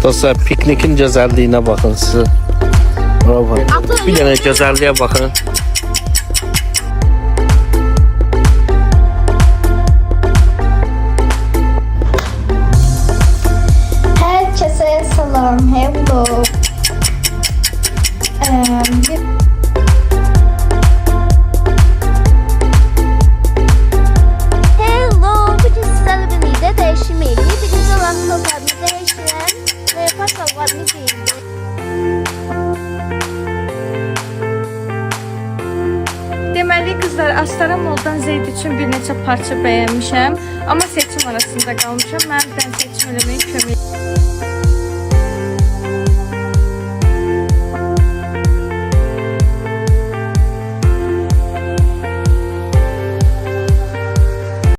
Dostlar, piknikin gözəlliyinə baxın siz. Bravo. Bir dənə gözəlliyə baxın. Herkese selam. Hello. Hello, bugün sizlerle birlikte değişmeyi, birinci olan sokağını değiştiren ve paşalarını giyindim. Deməli qızlar, Astara Moldan Zeyd üçün bir neçə parça bəyənmişəm, amma seçim arasında qalmışam. Mənim bir seçim eləməyə kömək